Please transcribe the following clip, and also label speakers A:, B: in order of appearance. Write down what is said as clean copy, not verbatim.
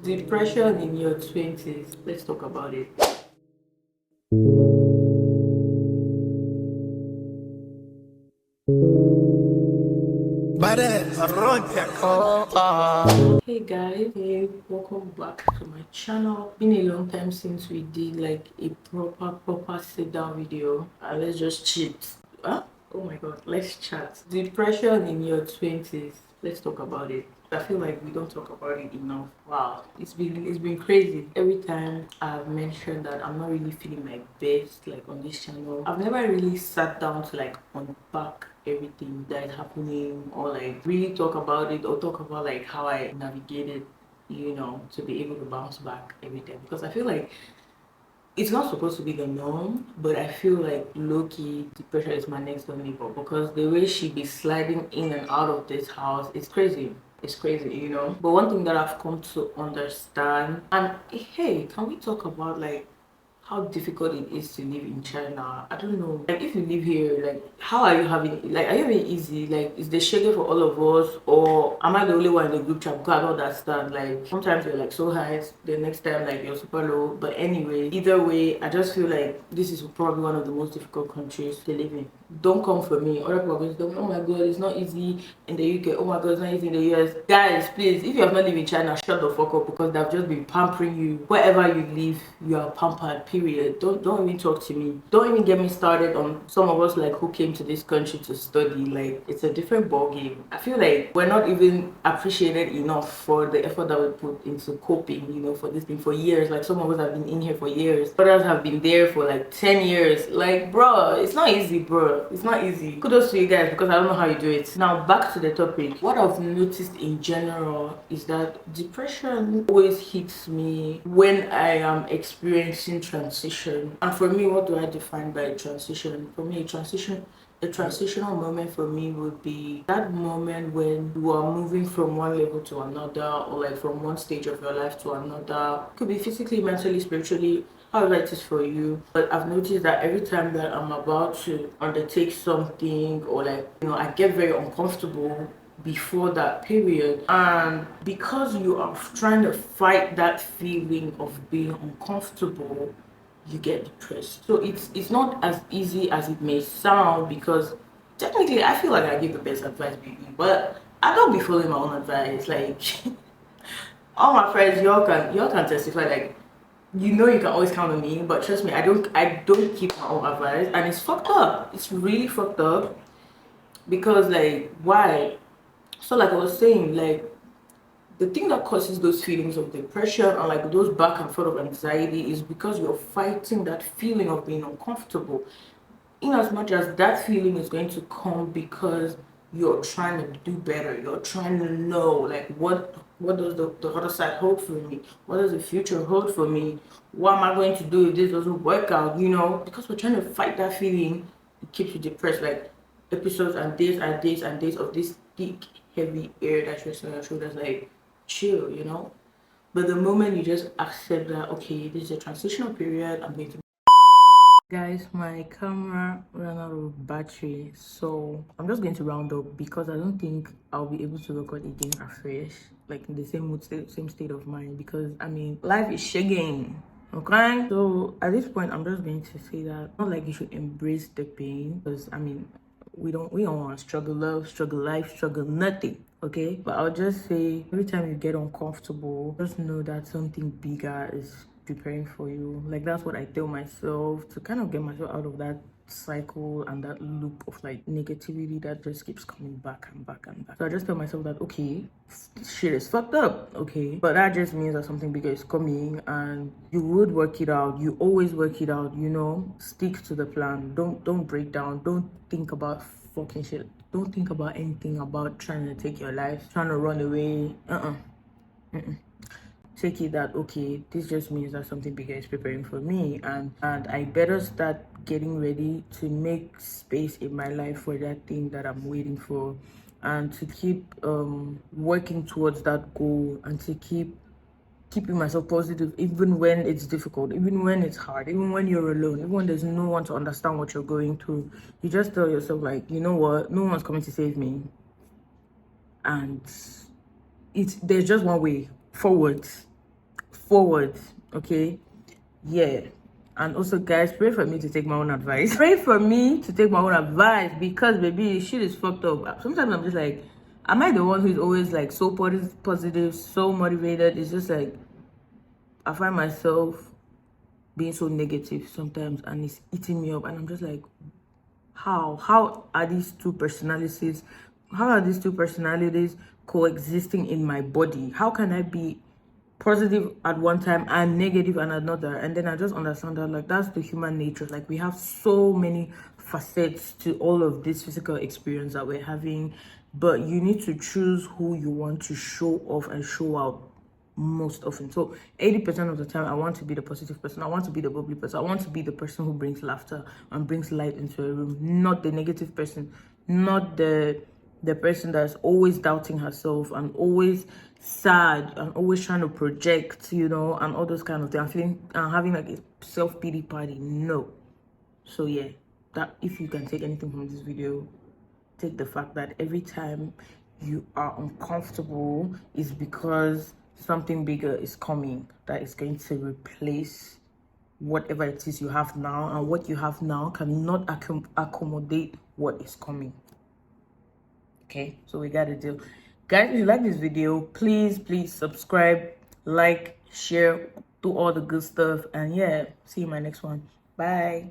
A: Depression in your 20s. Let's talk about it. Hey guys, hey, welcome back to my channel. Been a long time since we did like a proper sit down video. Let's just cheat. Huh? Oh my god, let's chat. Depression in your 20s. Let's talk about it. I feel like we don't talk about it enough. Wow, it's been crazy. Every time I've mentioned that I'm not really feeling my best like on this channel, I've never really sat down to like unpack everything that is happening or like really talk about it or talk about like how I navigated, to be able to bounce back every time, because I feel like it's not supposed to be the norm, but I feel like low-key depression is my next door neighbor, because the way she be sliding in and out of this house is crazy. It's crazy. But one thing that I've come to understand, and hey, can we talk about like how difficult it is to live in China? I don't know. Like, if you live here, like, how are you having it? Like, are you having it easy? Like, is the schedule for all of us, or am I the only one in the group chat? Because I don't understand. Like, sometimes you're like so high, the next time like you're super low. But anyway, either way, I just feel like this is probably one of the most difficult countries to live in. Don't come for me. Other people are going to tell me, oh my god, it's not easy in the UK. Oh my god, it's not easy in the US. Guys, please, if you have not lived in China, shut the fuck up, because they've just been pampering you. Wherever you live, you are pampered. Period. Don't even talk to me. Don't even get me started on some of us like who came to this country to study. Like, it's a different ball game. I feel like we're not even appreciated enough for the effort that we put into coping. For this thing for years. Like, some of us have been in here for years. Others have been there for like 10 years. Like, bro, it's not easy, bro. It's not easy. Kudos to you guys, because I don't know how you do it. Now, back to the topic. What I've noticed in general is that depression always hits me when I am experiencing transition. And for me, what do I define by transition? For me, a transitional moment for me would be that moment when you are moving from one level to another, or like from one stage of your life to another. It could be physically, mentally, spiritually, however it is for you. But I've noticed that every time that I'm about to undertake something, or like, I get very uncomfortable before that period, and because you are trying to fight that feeling of being uncomfortable, you get depressed. So it's not as easy as it may sound, because technically I feel like I give the best advice, baby, but I don't be following my own advice. Like, all my friends, y'all can testify. Like, you can always count on me, but trust me, I don't keep my own advice, and it's fucked up. It's really fucked up, because like, why? So like I was saying, like, the thing that causes those feelings of depression and like those back and forth of anxiety is because you're fighting that feeling of being uncomfortable. In as much as that feeling is going to come because you're trying to do better, you're trying to know like what does the other side hold for me, what does the future hold for me, what am I going to do if this doesn't work out, because we're trying to fight that feeling. It keeps you depressed. Like, episodes and days and days and days of this thick heavy air that's resting on your shoulders. Like, chill. But the moment you just accept that, okay, this is a transitional period, I'm going to. Guys, my camera ran out of battery, so I'm just going to round up, because I don't think I'll be able to record again afresh, like in the same mood, same state of mind, because I mean, life is shaking. Okay, so at this point, I'm just going to say that not like you should embrace the pain, because I mean, we don't want to struggle love, struggle life, struggle nothing. Okay, but I'll just say, every time you get uncomfortable, just know that something bigger is preparing for you. Like, that's what I tell myself to kind of get myself out of that cycle and that loop of like negativity that just keeps coming back and back and back. So I just tell myself that, okay, shit is fucked up, okay, but that just means that something bigger is coming, and you would work it out. You always work it out. Stick to the plan. Don't break down. Don't think about fucking shit. Don't think about anything about trying to take your life, trying to run away. Take it that, okay, this just means that something bigger is preparing for me, and I better start getting ready to make space in my life for that thing that I'm waiting for, and to keep working towards that goal, and to keep keeping myself positive, even when it's difficult, even when it's hard, even when you're alone, even when there's no one to understand what you're going through. You just tell yourself, like, you know what, no one's coming to save me, and there's just one way forward. forward. Okay, yeah. And also, guys, pray for me to take my own advice. Pray for me to take my own advice, because baby, shit is fucked up. Sometimes I'm just like, am I the one who's always like so positive, so motivated? It's just like I find myself being so negative sometimes, and it's eating me up, and I'm just like, how are these two personalities, coexisting in my body? How can I be positive at one time and negative at another? And then I just understand that, like, that's the human nature. Like, we have so many facets to all of this physical experience that we're having, but you need to choose who you want to show off and show out most often. So 80% of the time, I want to be the positive person. I want to be the bubbly person. I want to be the person who brings laughter and brings light into a room, not the negative person, not the person that's always doubting herself and always sad and always trying to project, and all those kind of things. I'm having like a self-pity party. No. So yeah, that if you can take anything from this video, take the fact that every time you are uncomfortable is because something bigger is coming that is going to replace whatever it is you have now, and what you have now cannot accommodate what is coming. Okay, so we got to do. Guys, if you like this video, please subscribe, like, share, do all the good stuff, and yeah, see you in my next one. Bye.